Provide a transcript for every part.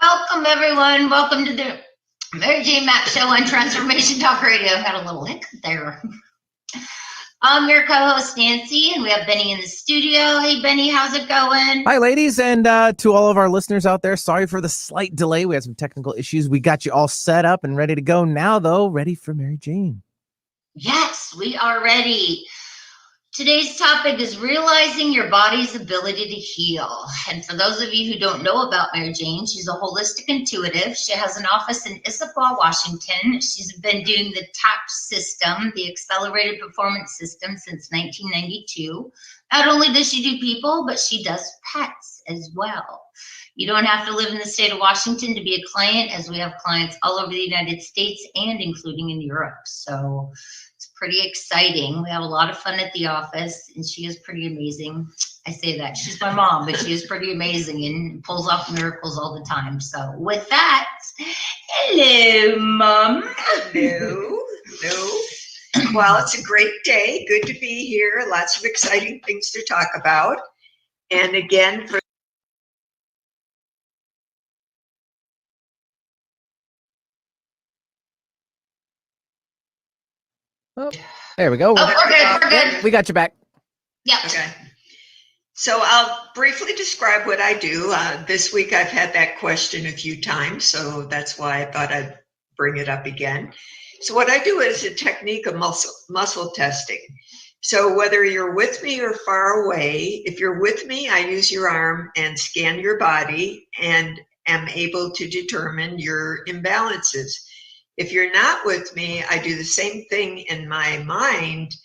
Welcome, everyone. Welcome to the Mary Jane Mack Show on Transformation Talk Radio. I've got a little hiccup there. I'm your co-host, Nancy, and we have Benny in the studio. Hey, Benny, how's it going? Hi, ladies, and to all of our listeners out there, sorry for the slight delay. We had some technical issues. We got you all set up and ready to go now, though. Ready for Mary Jane. Yes, we are ready. Today's topic is realizing your body's ability to heal. And for those of you who don't know about Mary Jane, she's a holistic intuitive. She has an office in Issaquah, Washington. She's been doing the T.A.P.System, the Accelerated Performance System, since 1992. Not only does she do people, but she does pets as well. You don't have to live in the state of Washington to be a client, as we have clients all over the United States and including in Europe. So it's pretty exciting. We have a lot of fun at the office, and she is pretty amazing. I say that. She's my mom, but she is pretty amazing and pulls off miracles all the time. So with that, hello, Mom. Hello. Hello. Well, it's a great day. Good to be here. Lots of exciting things to talk about. And again, for Oh, there we go. We're good. We got you back. Yeah. Okay. So I'll briefly describe what I do. This week I've had that question a few times, so that's why I thought I'd bring it up again. So what I do is a technique of muscle testing. So whether you're with me or far away, if you're with me, I use your arm and scan your body and am able to determine your imbalances. If you're not with me, I do the same thing in my mind,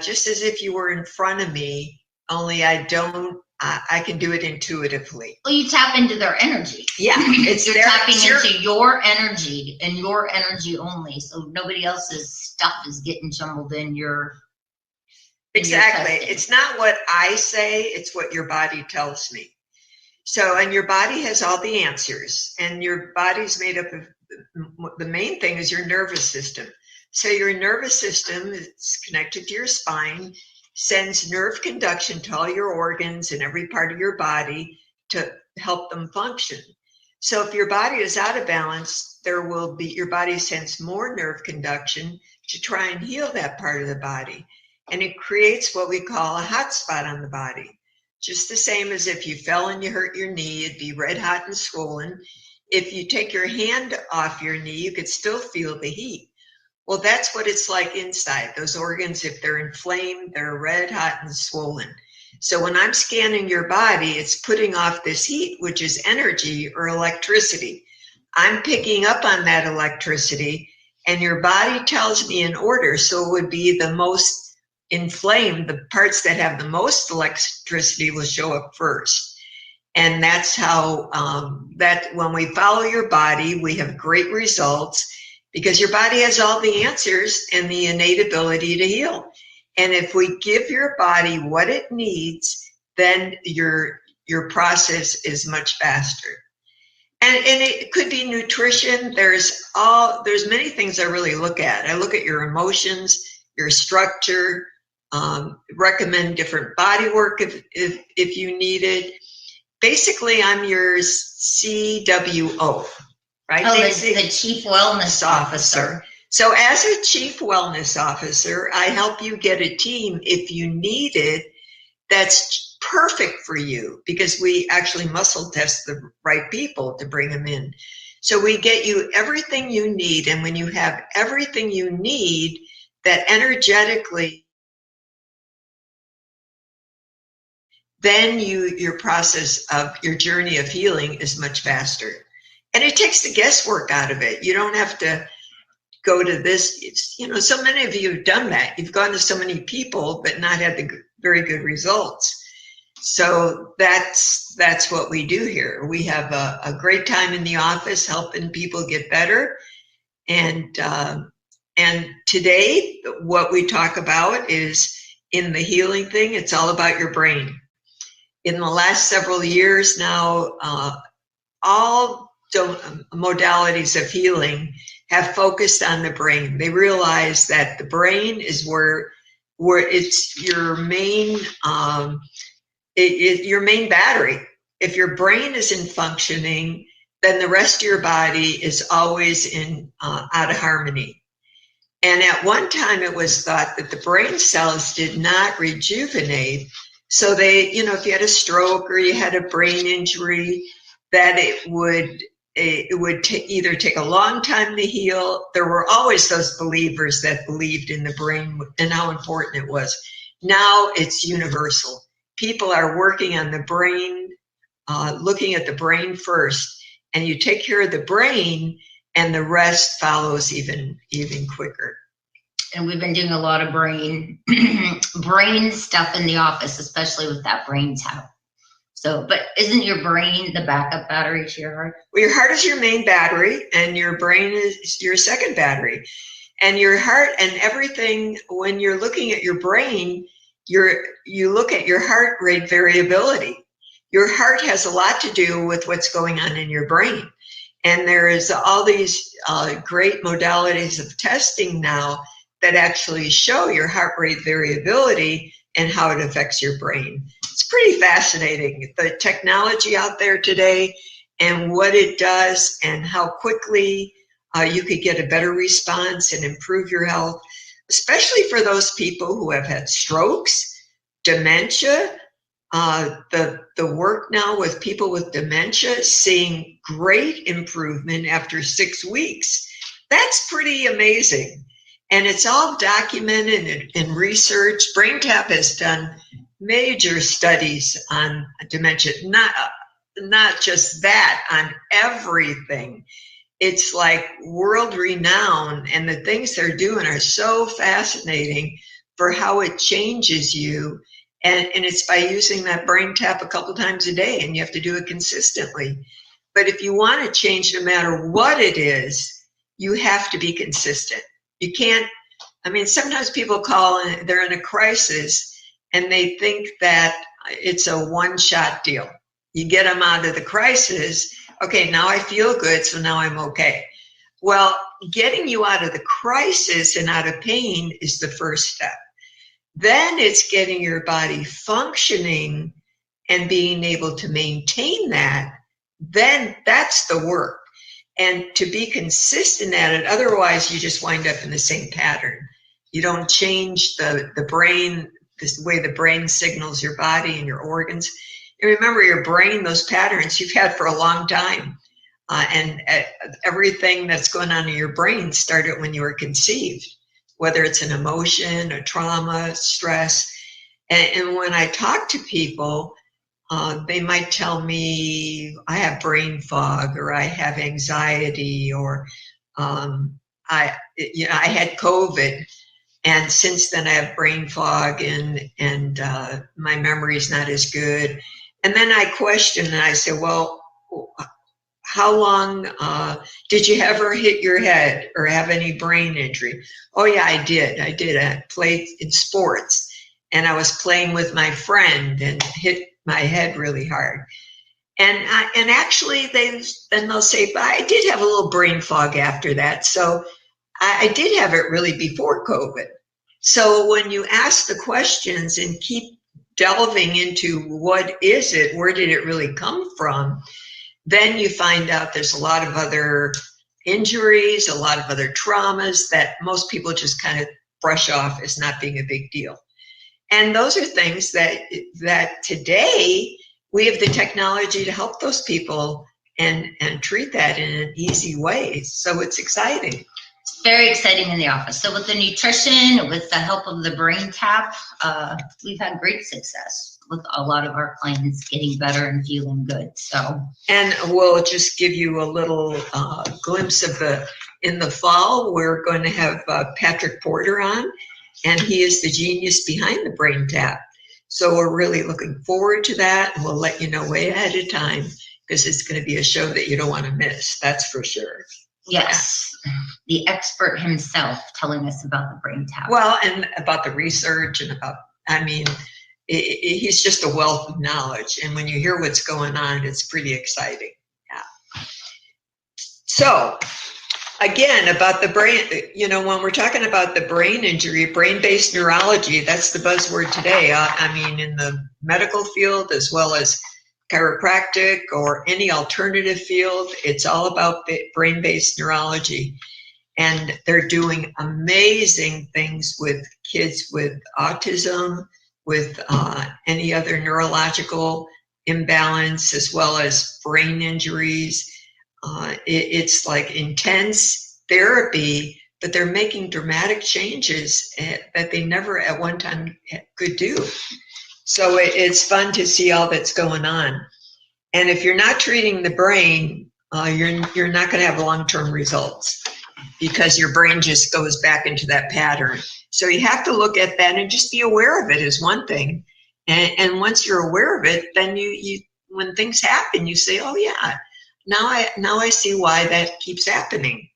just as if you were in front of me, only I can do it intuitively. Well, you tap into their energy. Yeah. You're tapping into your energy and your energy only. So nobody else's stuff is getting jumbled in your. Exactly. It's not what I say, it's what your body tells me. So, and your body has all the answers, and your body's made up of, the main thing is your nervous system. So your nervous system is connected to your spine, sends nerve conduction to all your organs and every part of your body to help them function. So if your body is out of balance, your body sends more nerve conduction to try and heal that part of the body. And it creates what we call a hot spot on the body. Just the same as if you fell and you hurt your knee, it'd be red hot and swollen. If you take your hand off your knee, you could still feel the heat. Well, that's what it's like inside. Those organs, if they're inflamed, they're red hot and swollen. So when I'm scanning your body, it's putting off this heat, which is energy or electricity. I'm picking up on that electricity, and your body tells me an order. So it would be the most inflamed, the parts that have the most electricity will show up first. And that's how, that when we follow your body, we have great results because your body has all the answers and the innate ability to heal. And if we give your body what it needs, then your process is much faster. And it could be nutrition. There's many things I really look at. I look at your emotions, your structure, recommend different body work if you need it. Basically, I'm your CWO, right? Oh, the Chief Wellness Officer. So as a Chief Wellness Officer, I help you get a team if you need it that's perfect for you, because we actually muscle test the right people to bring them in. So we get you everything you need, and when you have everything you need, that energetically, then your process of your journey of healing is much faster. And it takes the guesswork out of it. You don't have to go to this. So many of you have done that. You've gone to so many people, but not had the very good results. So that's what we do here. We have a great time in the office helping people get better. And today, what we talk about is, in the healing thing, it's all about your brain. In the last several years now, all modalities of healing have focused on the brain. They realize that the brain is where it's your main your main battery. If your brain isn't functioning, then the rest of your body is always in out of harmony. And at one time it was thought that the brain cells did not rejuvenate. So they, if you had a stroke or you had a brain injury, that it would either take a long time to heal. There were always those believers that believed in the brain and how important it was. Now it's universal. People are working on the brain, looking at the brain first, and you take care of the brain and the rest follows even quicker. And we've been doing a lot of brain stuff in the office, especially with that brain T.A.P. So, but isn't your brain the backup battery to your heart? Well, your heart is your main battery and your brain is your second battery. And your heart and everything, when you're looking at your brain, you look at your heart rate variability. Your heart has a lot to do with what's going on in your brain. And there is all these great modalities of testing now that actually show your heart rate variability and how it affects your brain. It's pretty fascinating, the technology out there today and what it does and how quickly you could get a better response and improve your health, especially for those people who have had strokes, dementia. The work now with people with dementia, seeing great improvement after 6 weeks. That's pretty amazing. And it's all documented in research. Brain T.A.P. has done major studies on dementia, not just that, on everything. It's like world renowned, and the things they're doing are so fascinating for how it changes you. And it's by using that brain T.A.P. a couple times a day, and you have to do it consistently. But if you want to change, no matter what it is, you have to be consistent. You can't, sometimes people they're in a crisis and they think that it's a one-shot deal. You get them out of the crisis, okay, now I feel good, so now I'm okay. Well, getting you out of the crisis and out of pain is the first step. Then it's getting your body functioning and being able to maintain that. Then that's the work. And to be consistent at it, otherwise you just wind up in the same pattern. You don't change the brain, this way the brain signals your body and your organs. And remember, your brain, those patterns you've had for a long time. And everything that's going on in your brain started when you were conceived, whether it's an emotion, a trauma, stress. And when I talk to people, they might tell me I have brain fog, or I have anxiety, or I had COVID, and since then I have brain fog, and my memory is not as good. And then I question and I say, well, how long did you ever hit your head or have any brain injury? Oh yeah, I did. I played in sports, and I was playing with my friend and hit my head really hard. And actually they'll say, but I did have a little brain fog after that. So I did have it really before COVID. So when you ask the questions and keep delving into what is it, where did it really come from, then you find out there's a lot of other injuries, a lot of other traumas that most people just kind of brush off as not being a big deal. And those are things that today we have the technology to help those people and treat that in an easy way. So it's exciting. It's very exciting in the office. So with the nutrition, with the help of the brain T.A.P., we've had great success with a lot of our clients getting better and feeling good. So, and we'll just give you a little glimpse of in the fall, we're going to have Patrick Porter on, and he is the genius behind the brain T.A.P. So we're really looking forward to that, and we'll let you know way ahead of time, because it's going to be a show that you don't want to miss. That's for sure. Yes, the expert himself telling us about the brain T.A.P. Well, and about the research and about, he's just a wealth of knowledge. And when you hear what's going on, it's pretty exciting. Yeah. So again, about the brain, when we're talking about the brain injury, brain-based neurology, that's the buzzword today. In the medical field as well as chiropractic or any alternative field. It's all about brain-based neurology. And they're doing amazing things with kids with autism, with any other neurological imbalance, as well as brain injuries. It's like intense therapy, but they're making dramatic changes that they never at one time could do. So it's fun to see all that's going on. And if you're not treating the brain, you're not going to have long-term results, because your brain just goes back into that pattern. So you have to look at that and just be aware of it is one thing. And once you're aware of it, then you when things happen, you say, oh yeah, now I see why that keeps happening.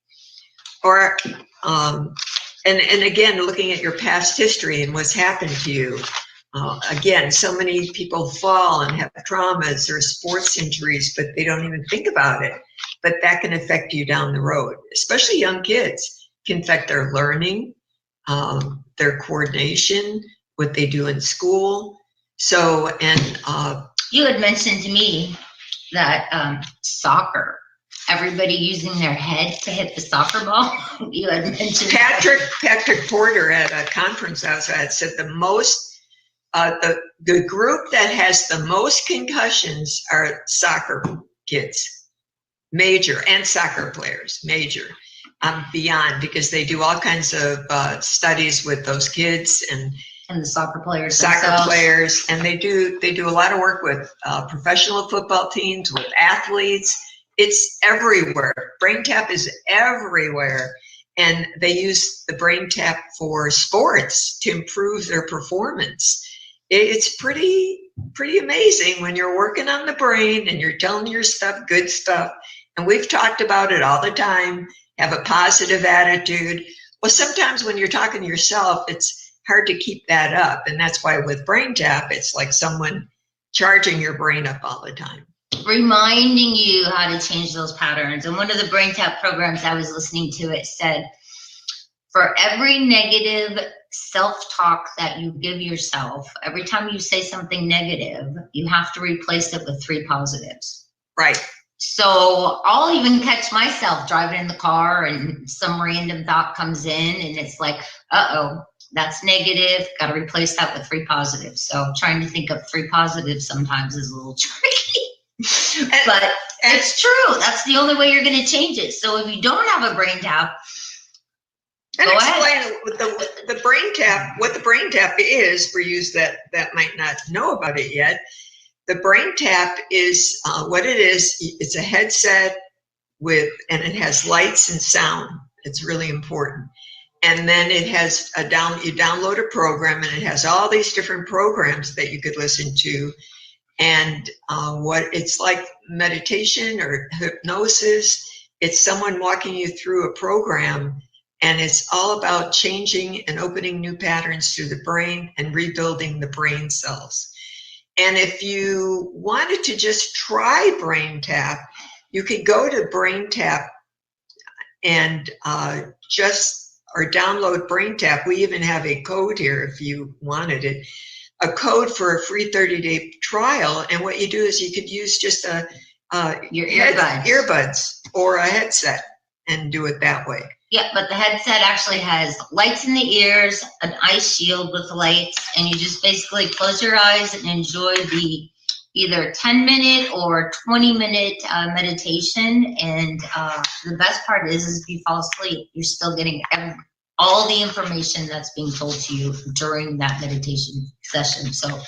Or and again, looking at your past history and what's happened to you. Again, so many people fall and have traumas or sports injuries, but they don't even think about it. But that can affect you down the road, especially young kids. It can affect their learning, their coordination, what they do in school. So, and you had mentioned to me that soccer, everybody using their head to hit the soccer ball. You had mentioned Patrick Porter at a conference I was at said the most. The group that has the most concussions are soccer kids, major, and soccer players, major, beyond, because they do all kinds of studies with those kids and the soccer players and they do a lot of work with professional football teams, with athletes. It's everywhere. Brain T.A.P. is everywhere. And they use the Brain T.A.P. for sports to improve their performance. It's pretty amazing when you're working on the brain and you're telling your stuff, good stuff. And we've talked about it all the time. Have a positive attitude. Well, sometimes when you're talking to yourself, it's hard to keep that up. And that's why with Brain T.A.P., it's like someone charging your brain up all the time. Reminding you how to change those patterns. And one of the Brain T.A.P. programs I was listening to, it said, for every negative self-talk that you give yourself, every time you say something negative, you have to replace it with 3 positives. Right. So I'll even catch myself driving in the car and some random thought comes in and it's like, uh-oh, that's negative. Got to replace that with 3 positives. So trying to think of 3 positives sometimes is a little tricky. But it's true. That's the only way you're going to change it. So if you don't have a Brain T.A.P., and explain the Brain T.A.P., what the Brain T.A.P. is for you that might not know about it yet. The Brain T.A.P. is what it is. It's a headset and it has lights and sound. It's really important. And then it has you download a program, and it has all these different programs that you could listen to. And what it's like meditation or hypnosis. It's someone walking you through a program. And it's all about changing and opening new patterns through the brain and rebuilding the brain cells. And if you wanted to just try Brain T.A.P., you could go to Brain T.A.P. and or download Brain T.A.P. We even have a code here if you wanted it, a code for a free 30-day trial. And what you do is you could use just your earbuds or a headset and do it that way. Yeah, but the headset actually has lights in the ears, an eye shield with lights, and you just basically close your eyes and enjoy the either 10-minute or 20-minute meditation. And the best part is if you fall asleep, you're still getting all the information that's being told to you during that meditation session. So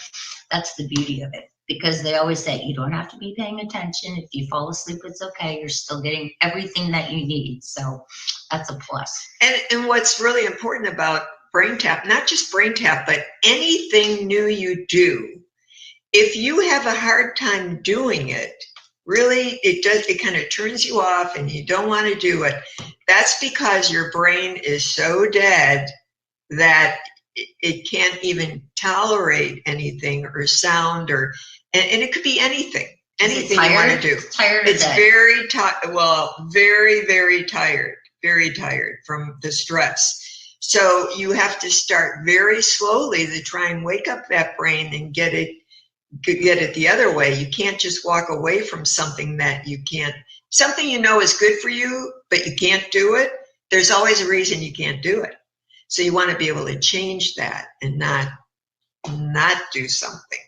that's the beauty of it. Because they always say you don't have to be paying attention. If you fall asleep, it's okay. You're still getting everything that you need. So that's a plus. And what's really important about Brain T.A.P., not just Brain T.A.P., but anything new you do, if you have a hard time doing it, really, it kind of turns you off and you don't want to do it. That's because your brain is so dead that it can't even tolerate anything or sound and it could be anything you want to do. It's very tired. Well, very, very tired from the stress. So you have to start very slowly to try and wake up that brain and get it get it the other way. You can't just walk away from something that something you know is good for you, but you can't do it. There's always a reason you can't do it. So you want to be able to change that and not do something.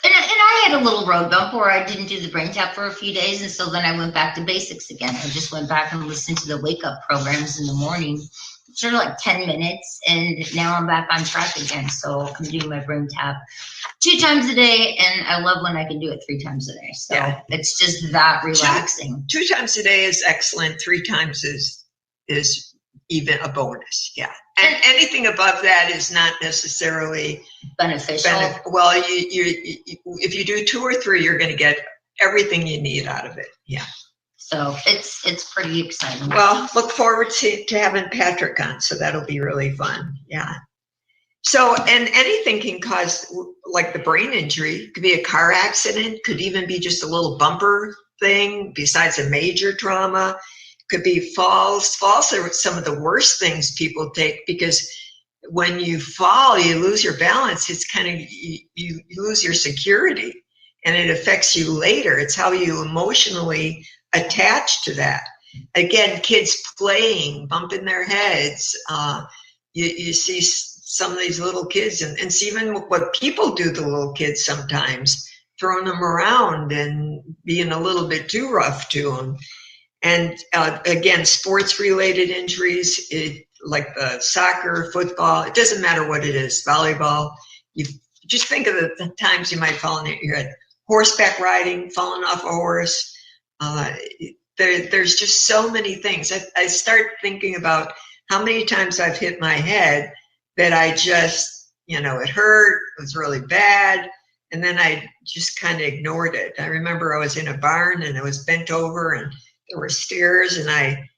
And I had a little road bump where I didn't do the brain tap for a few days. And so then I went back to basics again. I just went back and listened to the wake up programs in the morning, sort of like 10 minutes. And now I'm back on track again. So I'm doing my brain tap 2 times a day. And I love when I can do it 3 times a day. So yeah. It's just that relaxing. 2 times a day is excellent. 3 times is even a bonus. Yeah. And anything above that is not necessarily beneficial. Well, if you do 2 or 3, you're going to get everything you need out of it. Yeah. So it's pretty exciting. Well, look forward to having Patrick on. So that'll be really fun. Yeah. So, and anything can cause, like the brain injury, could be a car accident, could even be just a little bumper thing besides a major trauma. Could be falls. Falls are some of the worst things people take, because when you fall, you lose your balance. It's kind of, you lose your security, and it affects you later. It's how you emotionally attach to that. Again, kids playing, bumping their heads. You see some of these little kids, and see even what people do to little kids sometimes, throwing them around and being a little bit too rough to them. And again, sports-related injuries, like the soccer, football, it doesn't matter what it is, volleyball. You just think of the times you might fall on your head. Horseback riding, falling off a horse. There's just so many things. I start thinking about how many times I've hit my head that I just, it hurt, it was really bad, and then I just kind of ignored it. I remember I was in a barn and I was bent over and there were stairs, and I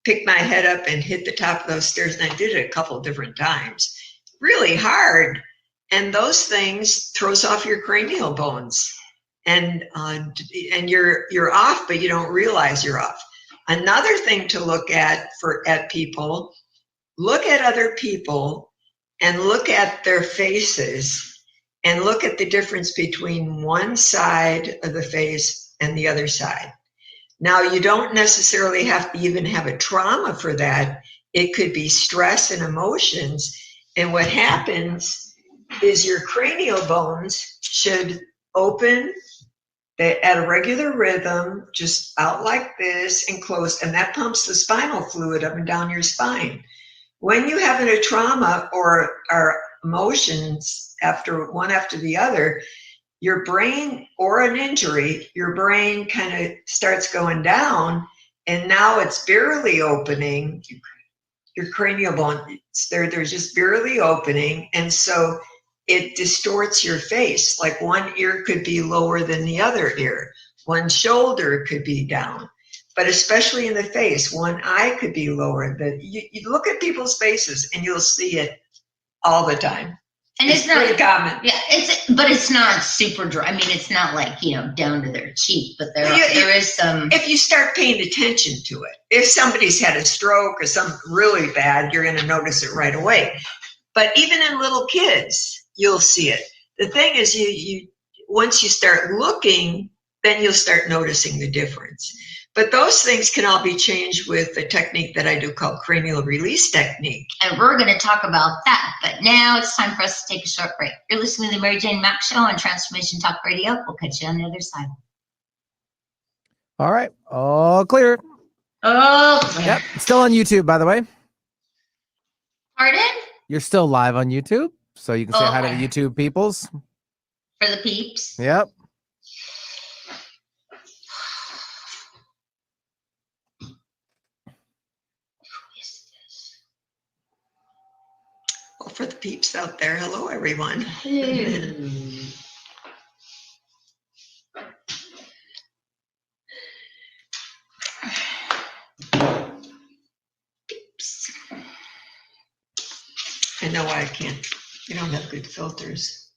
picked my head up and hit the top of those stairs, and I did it a couple of different times. Really hard. And those things throws off your cranial bones. And you're off, but you don't realize you're off. Another thing to look at people, look at other people and look at their faces and look at the difference between one side of the face and the other side. Now, you don't necessarily have to even have a trauma for that. It could be stress and emotions. And what happens is your cranial bones should open at a regular rhythm, just out like this and close. And that pumps the spinal fluid up and down your spine. When you have a trauma or emotions after the other, your brain, or an injury, your brain kind of starts going down, and now it's barely opening. Your cranial bone, they're just barely opening, and so it distorts your face. Like one ear could be lower than the other ear, one shoulder could be down, but especially in the face, one eye could be lower. You look at people's faces and you'll see it all the time. And it's not pretty common. Yeah, but it's not super dry. I mean, it's not like, down to their cheek, but there is some. If you start paying attention to it, if somebody's had a stroke or something really bad, you're going to notice it right away. But even in little kids, you'll see it. The thing is, you once you start looking, then you'll start noticing the difference. But those things can all be changed with a technique that I do called cranial release technique. And we're going to talk about that. But now it's time for us to take a short break. You're listening to the Mary Jane Mack Show on Transformation Talk Radio. We'll catch you on the other side. All right. All clear. Oh, clear. Yep. Still on YouTube, by the way. Pardon? You're still live on YouTube, so you can say hi to the YouTube peoples. For the peeps. Yep. Well, for the peeps out there, hello, everyone. I know why I can't. You don't have good filters.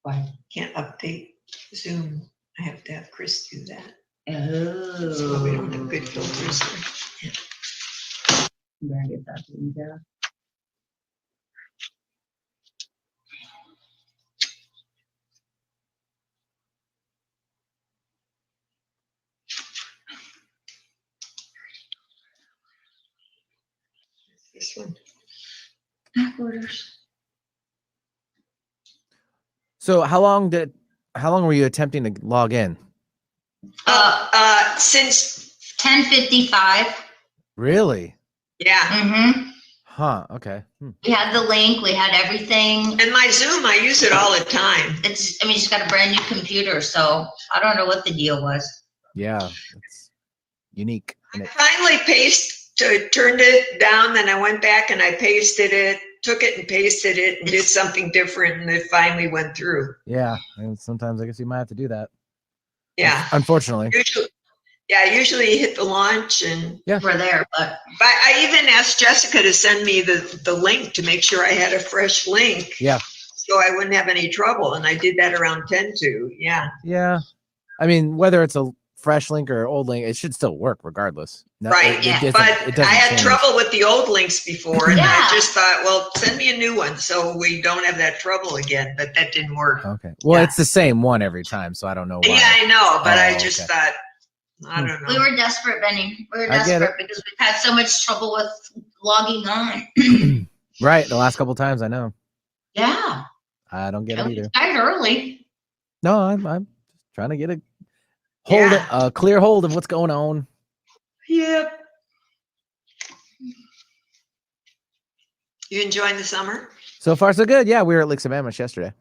Why? Can't update Zoom. I have to have Chris do that. Oh. So we don't have good filters here. Yeah. You better get that thing down. This one. Mack orders. So how long were you attempting to log in? Since 10:55. Really? yeah. Mm-hmm. Huh. Okay. We had the link. We had everything. And my Zoom, I use it all the time. She's got a brand new computer, so I don't know what the deal was. Yeah, it's unique. I finally turned it down, then I went back and I pasted it, took it and pasted it, and did something different, and it finally went through. Yeah, and sometimes I guess you might have to do that. Yeah. Unfortunately. Usually you hit the launch and we're there. But I even asked Jessica to send me the link to make sure I had a fresh link. Yeah. So I wouldn't have any trouble. And I did that around 10 to. Yeah. Yeah. I mean, whether it's a fresh link or old link, it should still work regardless. Right. But I had trouble with the old links before. And I just thought, well, send me a new one so we don't have that trouble again. But that didn't work. Okay. Well, it's the same one every time, so I don't know why. Yeah, I know. But I just thought, I don't know. We were desperate, Benny. We were desperate because we've had so much trouble with logging on. Right. The last couple of times, I know. Yeah. I don't get it either. Started early. No, I'm trying to get a clear hold of what's going on. Yep. You enjoying the summer? So far, so good. Yeah, we were at Lake Sammamish yesterday.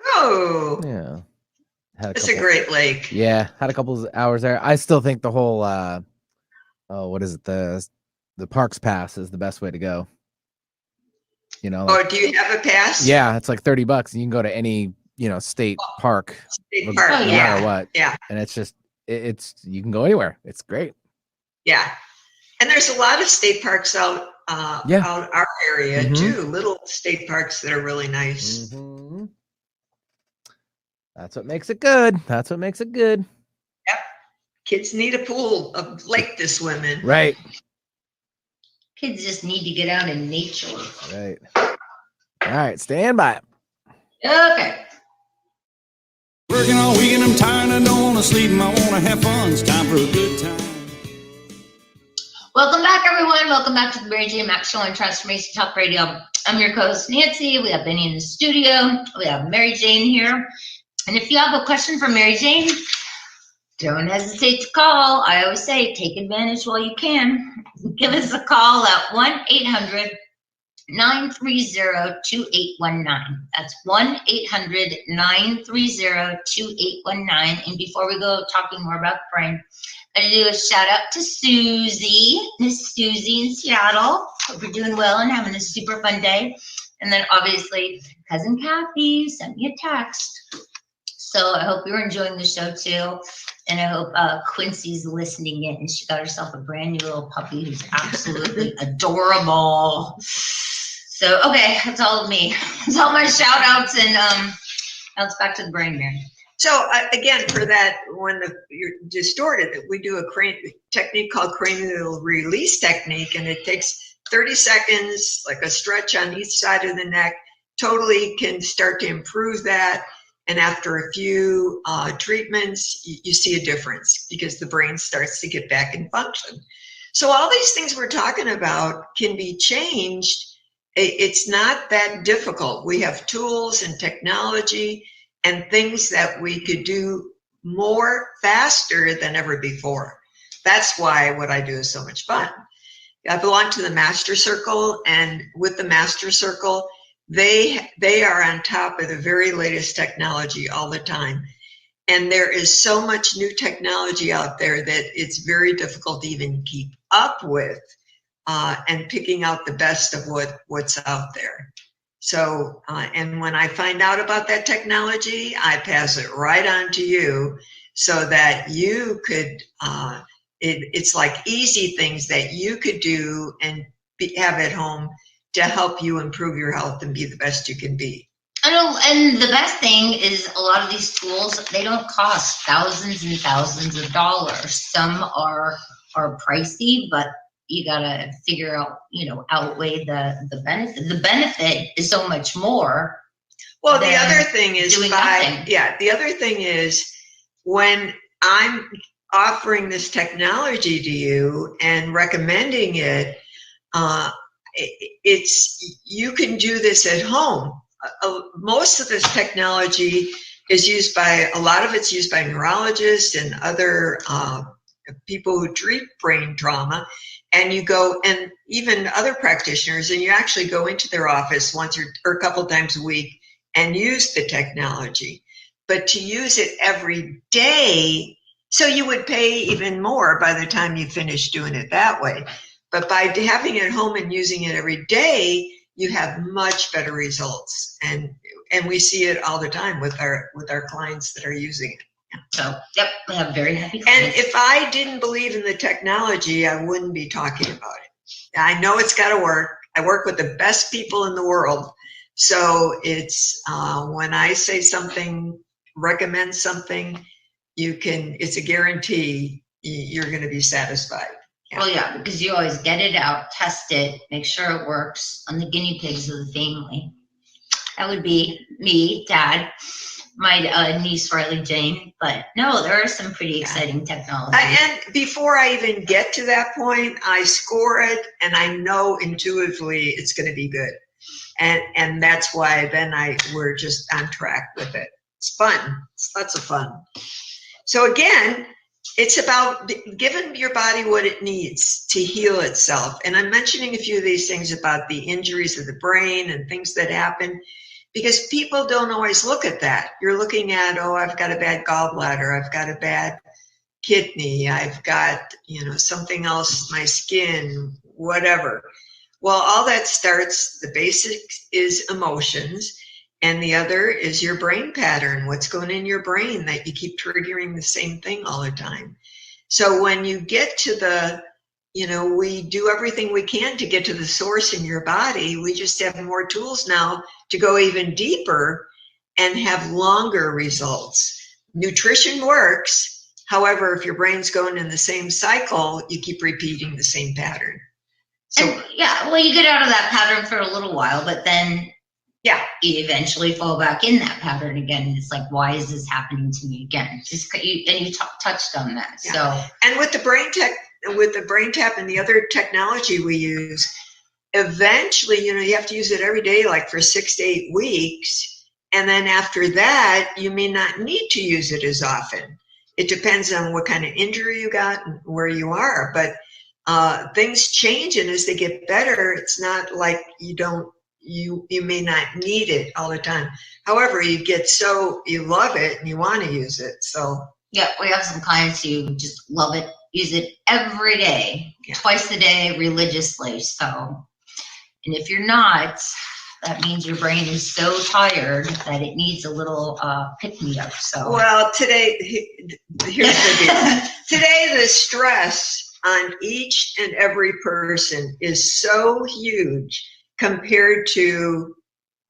Oh. Yeah. It's a great lake. Yeah, had a couple of hours there. I still think the whole what is it? The Parks Pass is the best way to go. You know. Oh, do you have a pass? Yeah, it's like $30 and you can go to any, state park. State park, no matter what. Yeah. And it's just you can go anywhere. It's great. Yeah. And there's a lot of state parks out our area too. Little state parks that are really nice. Mm-hmm. That's what makes it good. That's what makes it good. Yep. Kids need a pool, a lake to swim in. Right. Kids just need to get out in nature. Right. All right. Stand by. Okay. Working all weekend, I'm tired, I don't want to sleep, I want to have fun. It's time for a good time. Welcome back, everyone. Welcome back to the Mary Jane Mack Show on Transformation Talk Radio. I'm your co-host, Nancy. We have Benny in the studio. We have Mary Jane here. And if you have a question for Mary Jane, don't hesitate to call. I always say, take advantage while you can. Give us a call at 1-800-930-2819. That's 1-800-930-2819. And before we go talking more about the brain, I do a shout out to Susie, Miss Susie in Seattle. Hope you're doing well and having a super fun day. And then obviously, Cousin Kathy sent me a text. So I hope you're enjoying the show too. And I hope Quincy's listening in. And she got herself a brand new little puppy who's absolutely adorable. So, okay, that's all of me. That's all my shout outs, and now it's back to the brain, Mary. So again, for that, when you're distorted, we do a technique called cranial release technique, and it takes 30 seconds, like a stretch on each side of the neck, totally can start to improve that. And after a few treatments, you see a difference because the brain starts to get back in function. So all these things we're talking about can be changed. It's not that difficult. We have tools and technology and things that we could do more faster than ever before. That's why what I do is so much fun. I belong to the Master Circle, and with the Master Circle, they are on top of the very latest technology all the time. And there is so much new technology out there that it's very difficult to even keep up with and picking out the best of what's out there. So, and when I find out about that technology, I pass it right on to you so that you could, it's like easy things that you could do and have at home to help you improve your health and be the best you can be. I know, and the best thing is a lot of these tools, they don't cost thousands and thousands of dollars. Some are pricey, but you gotta figure out, outweigh the benefit. The benefit is so much more. Well, the other thing is the other thing is when I'm offering this technology to you and recommending it, you can do this at home. Most of this technology is used by, a lot of it's used by neurologists and other people who treat brain trauma. And you go, and even other practitioners, and you actually go into their office once or a couple times a week and use the technology. But to use it every day, so you would pay even more by the time you finish doing it that way. But by having it at home and using it every day, you have much better results. And we see it all the time with our clients that are using it. So, yep, we have very happy clients. And if I didn't believe in the technology, I wouldn't be talking about it. I know it's got to work. I work with the best people in the world. So it's when I say something, recommend something, it's a guarantee you're going to be satisfied. Yeah. Well, yeah, because you always get it out, test it, make sure it works on the guinea pigs of the family. That would be me, Dad, my niece, Riley Jane. But no, there are some pretty exciting technologies. And before I even get to that point, I score it, and I know intuitively it's going to be good. And that's why then we're just on track with it. It's fun. It's lots of fun. So again, it's about giving your body what it needs to heal itself. And I'm mentioning a few of these things about the injuries of the brain and things that happen, because people don't always look at that. You're looking at, oh, I've got a bad gallbladder, I've got a bad kidney, I've got, something else, my skin, whatever. Well, all that starts, the basic is emotions. And the other is your brain pattern, what's going in your brain that you keep triggering the same thing all the time. So when you get to we do everything we can to get to the source in your body. We just have more tools now to go even deeper and have longer results. Nutrition works. However, if your brain's going in the same cycle, you keep repeating the same pattern. So, and you get out of that pattern for a little while, but then you eventually fall back in that pattern again. It's like, why is this happening to me again? You touched on that. Yeah. So, and with the brain tap and the other technology we use, eventually, you have to use it every day, like for 6 to 8 weeks. And then after that, you may not need to use it as often. It depends on what kind of injury you got and where you are. But things change, and as they get better, it's not like you may not need it all the time. However, you love it and you want to use it. So yeah, we have some clients who just love it, use it every day, twice a day, religiously. So, and if you're not, that means your brain is so tired that it needs a little pick-me-up. So, well, today, here's the deal. Today, the stress on each and every person is so huge compared to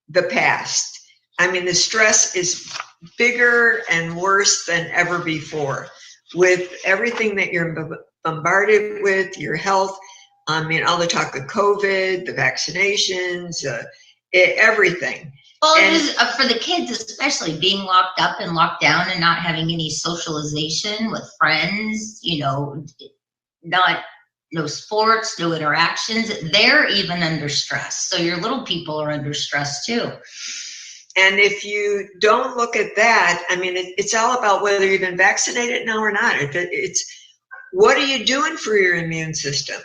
the past. I mean, the stress is bigger and worse than ever before with everything that you're bombarded with, your health. I mean, all the talk of COVID, the vaccinations, everything. Well, it is for the kids, especially being locked up and locked down and not having any socialization with friends, no sports, no interactions. They're even under stress. So your little people are under stress too. And if you don't look at that, I mean, it's all about whether you've been vaccinated now or not. It's what are you doing for your immune system?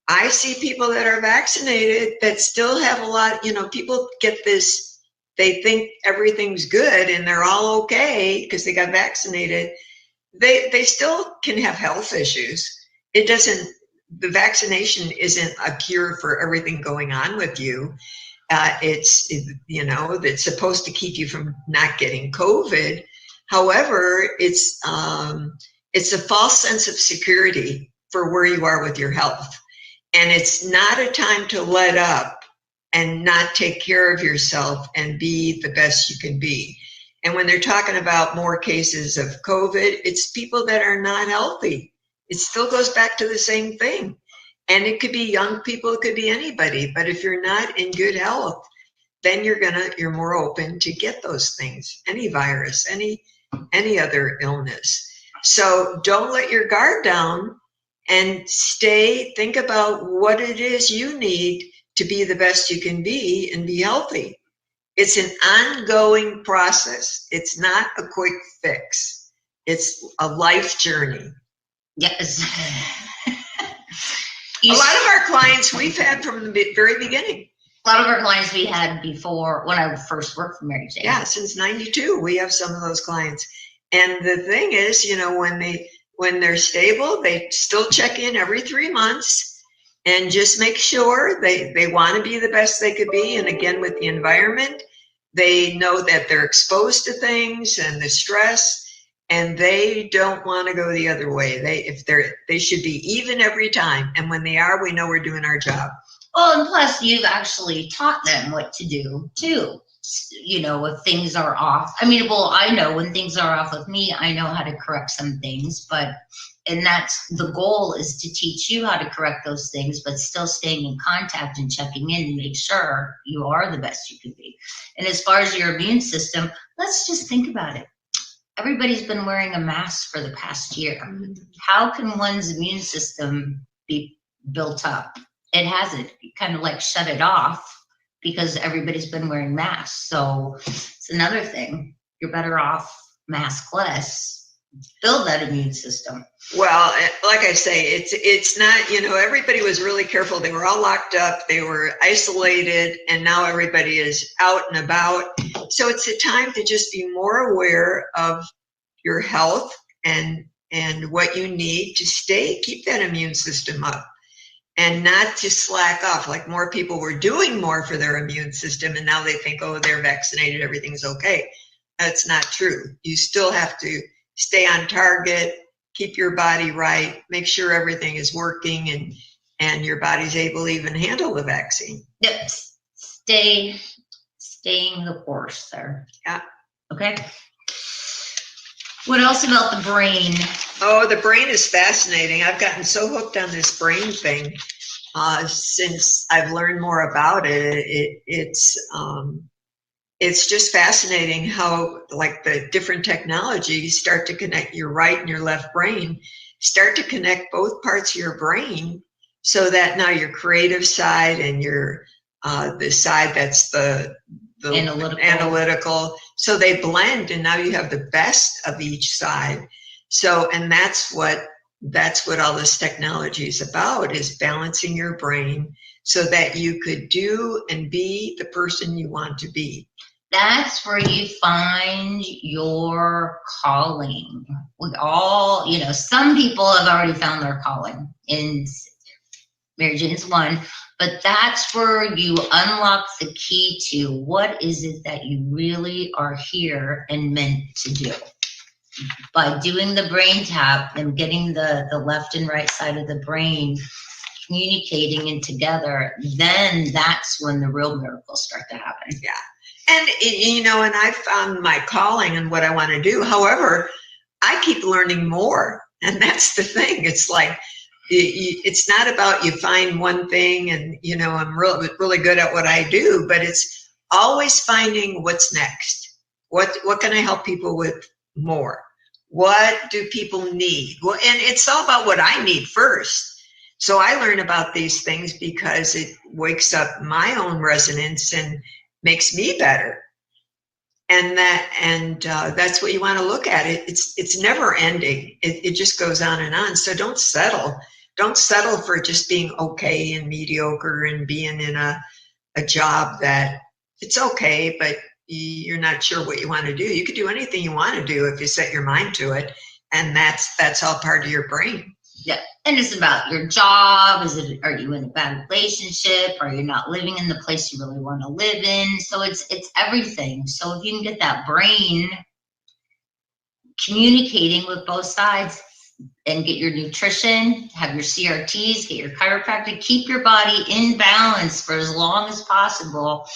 I see people that are vaccinated that still have a lot, people get this, they think everything's good and they're all okay because they got vaccinated. They still can have health issues. The vaccination isn't a cure for everything going on with you. It's supposed to keep you from not getting COVID. However, it's a false sense of security for where you are with your health. And it's not a time to let up and not take care of yourself and be the best you can be. And when they're talking about more cases of COVID, it's people that are not healthy. It still goes back to the same thing. And it could be young people, it could be anybody. But if you're not in good health, then you're more open to get those things, any virus, any other illness. So don't let your guard down and think about what it is you need to be the best you can be and be healthy. It's an ongoing process. It's not a quick fix. It's a life journey. Yes. A lot of our clients we've had from the very beginning. A lot of our clients we had before, when I first worked for Mary Jane. Yeah, since 92, we have some of those clients. And the thing is, you know, when they're stable, they still check in every 3 months and just make sure they want to be the best they could be. And again, with the environment, they know that they're exposed to things and the stress, and they don't want to go the other way. They should be even every time. And when they are, we know we're doing our job. Well, and plus you've actually taught them what to do too. You know, if things are off. I mean, well, I know when things are off with me, I know how to correct some things, and that's the goal, is to teach you how to correct those things, but still staying in contact and checking in and make sure you are the best you can be. And as far as your immune system, let's just think about it. Everybody's been wearing a mask for the past year. How can one's immune system be built up? It hasn't. You kind of like shut it off because everybody's been wearing masks. So it's another thing. You're better off maskless. Build that immune system. Well, like I say, it's not, you know, everybody was really careful. They were all locked up. They were isolated, and now everybody is out and about. So it's a time to just be more aware of your health and what you need to keep that immune system up, and not to slack off. Like, more people were doing more for their immune system, and now they think, oh, they're vaccinated, everything's okay. That's not true. You still have to stay on target, keep your body right, make sure everything is working, and your body's able to even handle the vaccine. Yep. Staying the course there. Yeah. Okay. What else about the brain? Oh, the brain is fascinating. I've gotten so hooked on this brain thing since I've learned more about it. It's just fascinating how, like, the different technologies start to connect your right and your left brain, start to connect both parts of your brain, so that now your creative side and your the side that's the analytical, so they blend, and now you have the best of each side. So, and that's what all this technology is about, is balancing your brain so that you could do and be the person you want to be. That's where you find your calling. We all, you know, some people have already found their calling, and Mary Jane's one, but that's where you unlock the key to what is it that you really are here and meant to do. By doing the brain tap and getting the left and right side of the brain communicating and together, then that's when the real miracles start to happen. Yeah. And, you know, and I found my calling and what I want to do. However, I keep learning more. And that's the thing. It's like, it's not about you find one thing and, you know, I'm really good at what I do, but it's always finding what's next. What can I help people with more? What do people need? Well, and it's all about what I need first. So I learn about these things because it wakes up my own resonance and makes me better. And that's what you want to look at. It's never ending. It just goes on and on. So don't settle. Don't settle for just being okay and mediocre and being in a job that it's okay, but you're not sure what you want to do. You could do anything you want to do if you set your mind to it. And that's all part of your brain. Yeah. And it's about your job. Are you in a bad relationship? Are you not living in the place you really want to live in? So it's everything. So if you can get that brain communicating with both sides and get your nutrition, have your CRTs, get your chiropractic, keep your body in balance for as long as possible,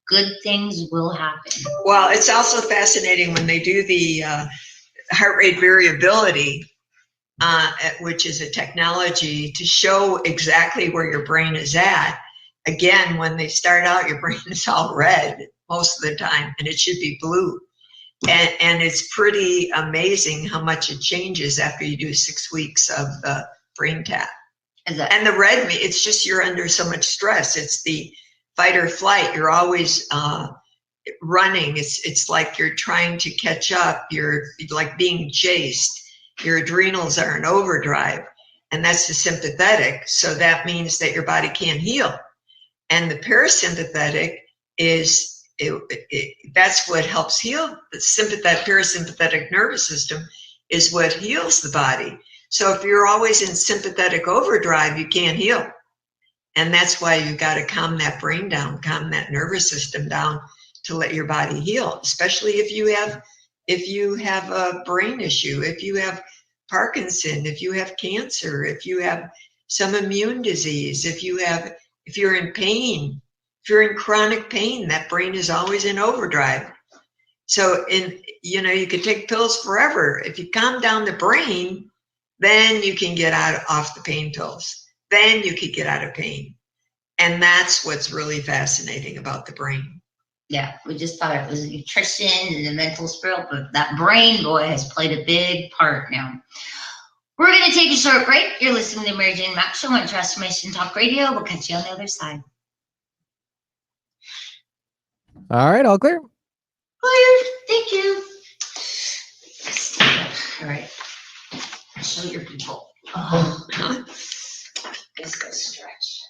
good things will happen. Well, it's also fascinating when they do the heart rate variability, which is a technology to show exactly where your brain is at. Again, when they start out, your brain is all red most of the time, and it should be blue. And it's pretty amazing how much it changes after you do 6 weeks of the brain tap. And the red meat, it's just you're under so much stress. It's the fight or flight. You're always running. It's like you're trying to catch up. You're like being chased. Your adrenals are in overdrive, and that's the sympathetic. So that means that your body can't heal. And the parasympathetic is that's what helps heal. The parasympathetic nervous system is what heals the body. So if you're always in sympathetic overdrive, you can't heal. And that's why you got to calm that brain down, calm that nervous system down to let your body heal, especially if you have a brain issue, if you have Parkinson, if you have cancer, if you have some immune disease, if you're in pain, if you're in chronic pain, that brain is always in overdrive. So you could take pills forever. If you calm down the brain, then you can get off the pain pills. Then you could get out of pain. And that's what's really fascinating about the brain. Yeah, we just thought it was nutrition and the mental spirit, but that brain, boy, has played a big part now. We're going to take a short break. You're listening to Mary Jane Mack Show on Transformation Talk Radio. We'll catch you on the other side. All right, all clear. Clear. Thank you. All right. Show your people. Oh, let's go stretch.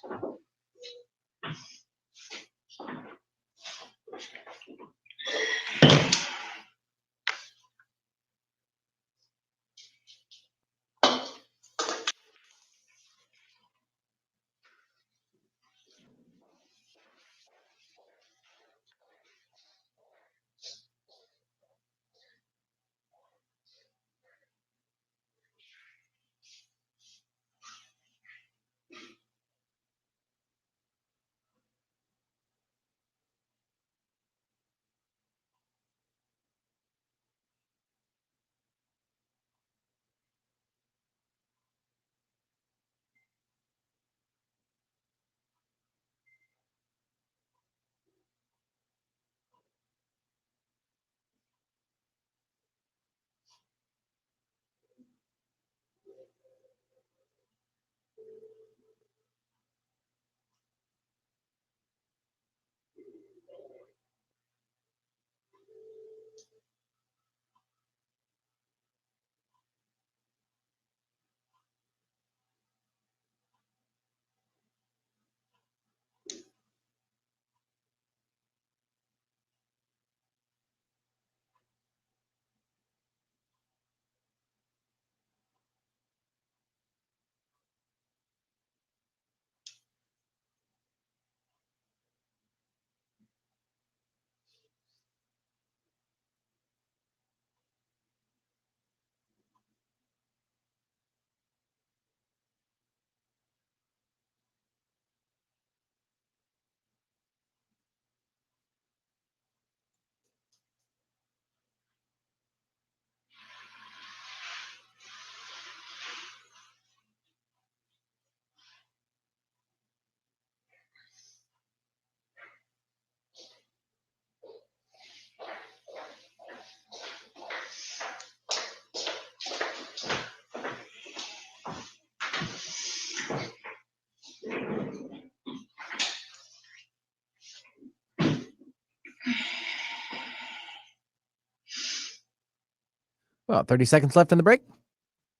Well, 30 seconds left in the break.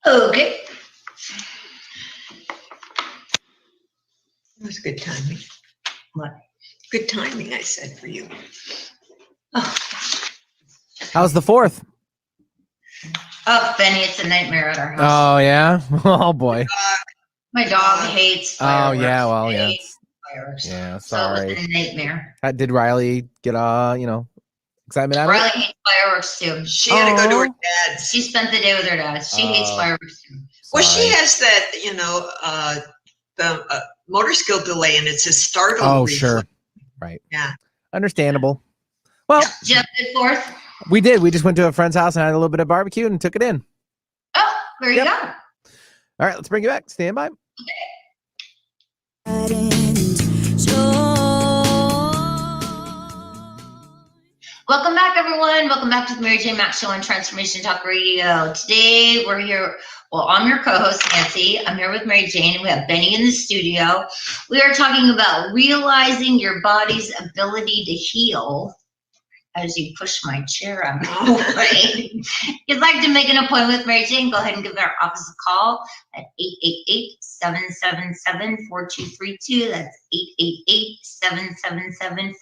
Okay. It was good timing. What? Good timing, I said, for you. Oh, How's the 4th? oh, Benny, it's a nightmare at our house. Oh, yeah? Oh, boy. My dog hates fireworks. Oh, yeah, well, yeah. Hates fireworks. Yeah, So it sorry. was a nightmare. Did Riley get, excitement out of Riley it? hates fireworks too. She had to go to her Oh. dad's. She spent the day with her dad. She hates Oh. fireworks too. Well, she Sorry. has that, the motor skill delay, and it's a startle. Oh, reflex. sure. Right. Yeah. Understandable. Well, Did you have a good 4th? we did. We just went to a friend's house and had a little bit of barbecue and took it in. Oh, there you Yep. go. All right, let's bring you back. Stand by. Welcome back, everyone. Welcome back to the Mary Jane Mack Show on Transformation Talk Radio. Today, we're here. Well, I'm your co-host, Nancy. I'm here with Mary Jane, and we have Benny in the studio. We are talking about realizing your body's ability to heal. As you push my chair out of the way. If you'd like to make an appointment with Mary Jane, go ahead and give our office a call at 888-777-4232. That's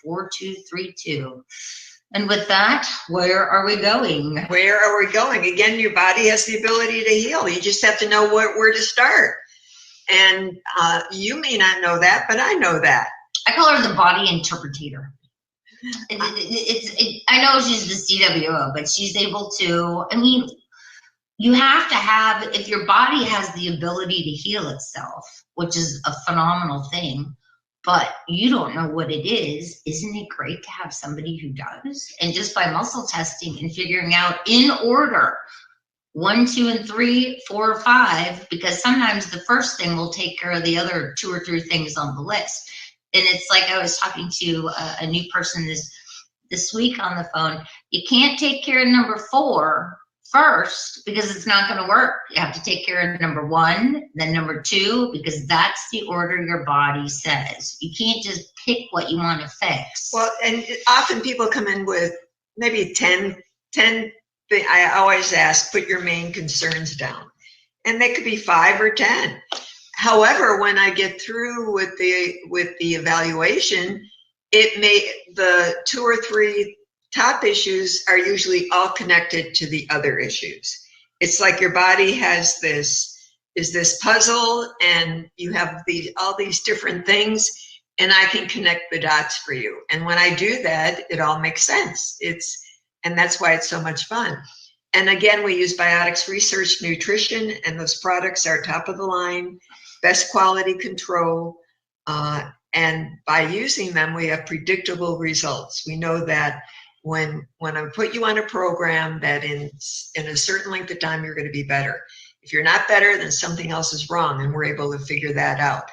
888-777-4232. And with that, where are we going? Where are we going? Again, your body has the ability to heal. You just have to know where to start. And you may not know that, but I know that. I call her the body interpretator. I know she's the CWO, but she's able to, I mean, you have to have, if your body has the ability to heal itself, which is a phenomenal thing, but you don't know what it is, isn't it great to have somebody who does? And just by muscle testing and figuring out in order, 1, 2, and 3, 4, or 5, because sometimes the first thing will take care of the other 2 or 3 things on the list. And it's like I was talking to a new person this week on the phone. You can't take care of number 4 first because it's not going to work. You have to take care of number 1, then number 2, because that's the order your body says. You can't just pick what you want to fix. Well, and often people come in with maybe 10 I always ask, put your main concerns down. And they could be 5 or 10. However, when I get through with the evaluation, the 2 or 3 top issues are usually all connected to the other issues. It's like your body has this puzzle, and you have all these different things, and I can connect the dots for you. And when I do that, it all makes sense. And that's why it's so much fun. And again, we use Biotics Research Nutrition, and those products are top of the line, best quality control. And by using them, we have predictable results. We know that when I put you on a program, that in a certain length of time, you're going to be better. If you're not better, then something else is wrong, and we're able to figure that out.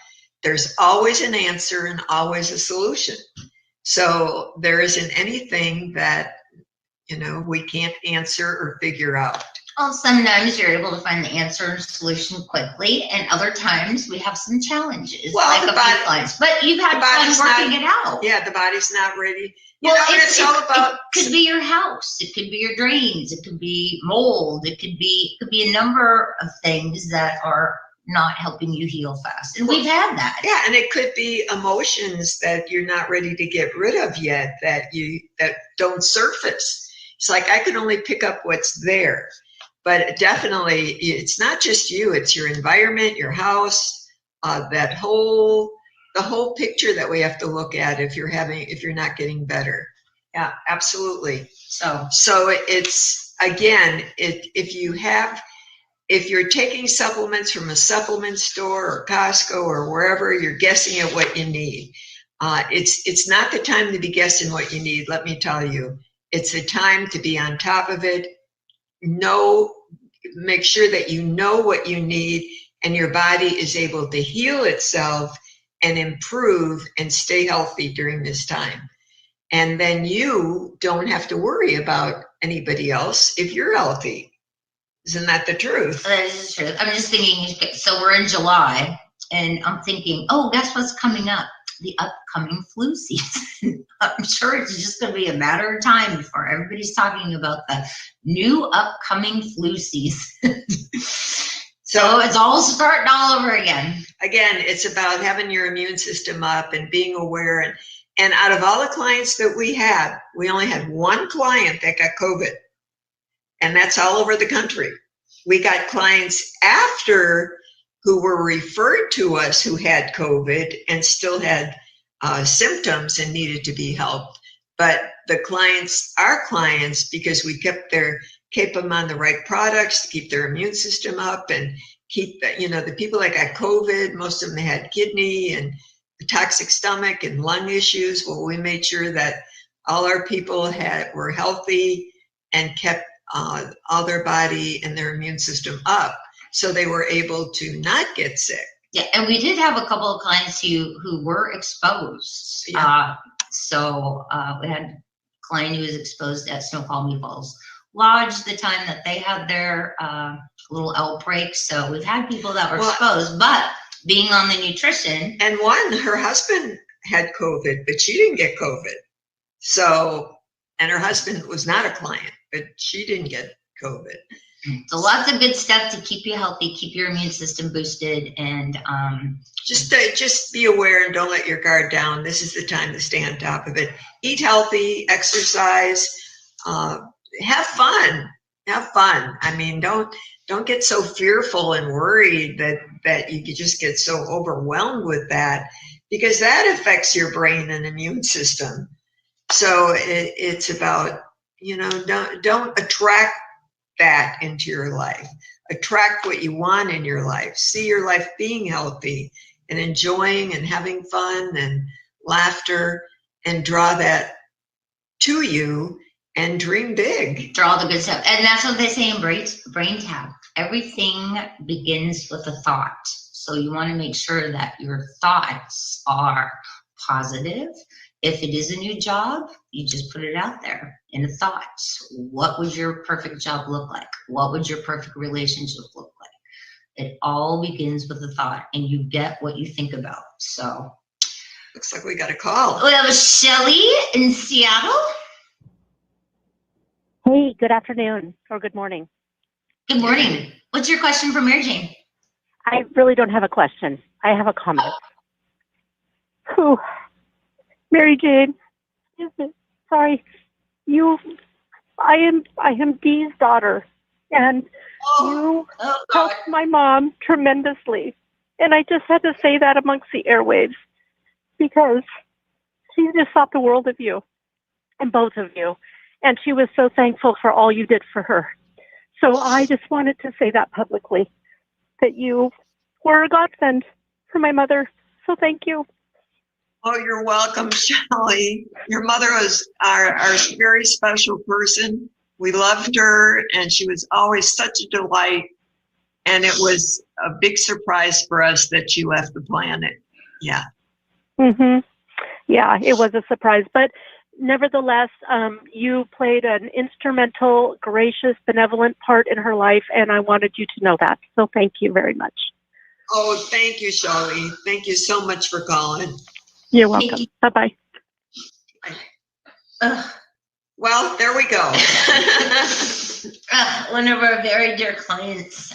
There's always an answer and always a solution. So there isn't anything that, we can't answer or figure out. Well, sometimes you're able to find the answer and solution quickly, and other times we have some challenges, like a few clients. But you've had fun working it out. Yeah, the body's not ready. It's all about. It could be your house. It could be your drains. It could be mold. It could be a number of things that are not helping you heal fast. And we've had that. Yeah, and it could be emotions that you're not ready to get rid of yet, that don't surface. It's like I can only pick up what's there. But definitely, it's not just you, it's your environment, your house, the whole picture that we have to look at if you're not getting better. Yeah, absolutely. So it's, again, if you're taking supplements from a supplement store or Costco or wherever, you're guessing at what you need. It's not the time to be guessing what you need, let me tell you. It's a time to be on top of it. Make sure that you know what you need, and your body is able to heal itself and improve and stay healthy during this time. And then you don't have to worry about anybody else if you're healthy. Isn't that the truth? That is the truth. I'm just thinking, so we're in July, and I'm thinking, oh, guess what's coming up? The upcoming flu season. I'm sure it's just going to be a matter of time before everybody's talking about the new upcoming flu season. So it's all starting all over again. Again, it's about having your immune system up and being aware. And out of all the clients that we had, we only had 1 client that got COVID. And that's all over the country. We got clients after who were referred to us who had COVID and still had symptoms and needed to be helped. But the clients, our clients, because we kept them on the right products to keep their immune system up and keep, the people that got COVID, most of them had kidney and toxic stomach and lung issues. Well, we made sure that all our people were healthy and kept all their body and their immune system up, so they were able to not get sick. Yeah, and we did have a couple of clients who were exposed. Yeah. So we had client who was exposed at Snowfall Meatballs Lodge the time that they had their little outbreak. So we've had people that were exposed, but being on the nutrition. And her husband had COVID, but she didn't get COVID. So, and her husband was not a client, but she didn't get COVID. So lots of good stuff to keep you healthy, keep your immune system boosted, and just be aware and don't let your guard down. This is the time to stay on top of it. Eat healthy, exercise, have fun. Have fun. I mean, don't get so fearful and worried that you just get so overwhelmed with that, because that affects your brain and immune system. So it's about, don't attract that into your life. Attract what you want in your life. See your life being healthy and enjoying and having fun and laughter, and draw that to you and dream big. Draw the good stuff. And that's what they say in Brain Tap. Everything begins with a thought. So you want to make sure that your thoughts are positive. If it is a new job, you just put it out there in a thought. What would your perfect job look like? What would your perfect relationship look like? It all begins with a thought, and you get what you think about. So looks like we got a call. We have a Shelly in Seattle. Hey, good afternoon or good morning. Good morning. What's your question for Mary Jane? I really don't have a question. I have a comment. Whew. Mary Jane, excuse me. Sorry. I am Dee's daughter, and you helped my mom tremendously. And I just had to say that amongst the airwaves, because she just thought the world of you, and both of you. And she was so thankful for all you did for her. So I just wanted to say that publicly, that you were a godsend for my mother. So thank you. Oh, you're welcome, Shelly. Your mother was our very special person. We loved her, and she was always such a delight. And it was a big surprise for us that she left the planet. Yeah. Mm-hmm. Yeah, it was a surprise. But nevertheless, you played an instrumental, gracious, benevolent part in her life, and I wanted you to know that. So thank you very much. Oh, thank you, Shelly. Thank you so much for calling. You're welcome. Bye-bye. Well, there we go. One of our very dear clients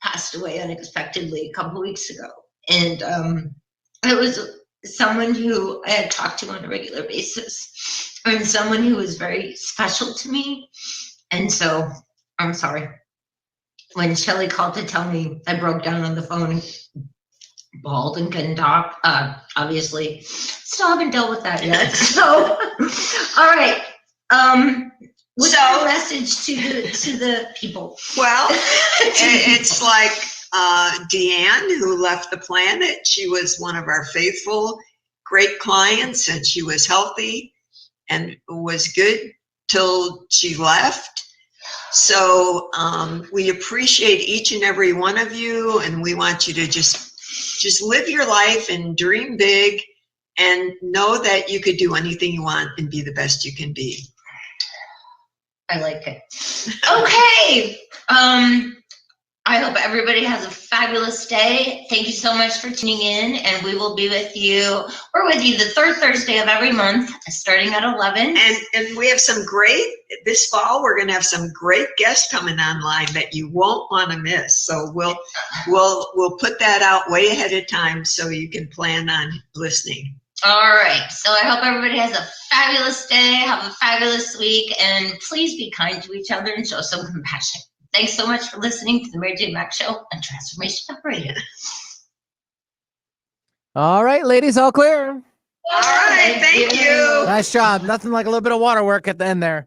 passed away unexpectedly a couple weeks ago. And it was someone who I had talked to on a regular basis, and someone who was very special to me. And so I'm sorry. When Shelly called to tell me, I broke down on the phone, bawled and couldn't talk. Obviously, still haven't dealt with that yet. So, all right. What's your message to the people? Well, it's like Deanne, who left the planet. She was one of our faithful, great clients, and she was healthy and was good till she left. So we appreciate each and every one of you, and we want you to just live your life and dream big, and know that you could do anything you want and be the best you can be. I like it. Okay. I hope everybody has a fabulous day. Thank you so much for tuning in, and we will be with you. We're with you the third Thursday of every month, starting at 11. And we have this fall, we're going to have some great guests coming online that you won't want to miss. So we'll put that out way ahead of time so you can plan on listening. All right. So I hope everybody has a fabulous day. Have a fabulous week, and please be kind to each other and show some compassion. Thanks so much for listening to the Mary Jane Mack Show on Transformation Operator. All right, ladies, all clear. All right, thank you. Nice job. Nothing like a little bit of water work at the end there.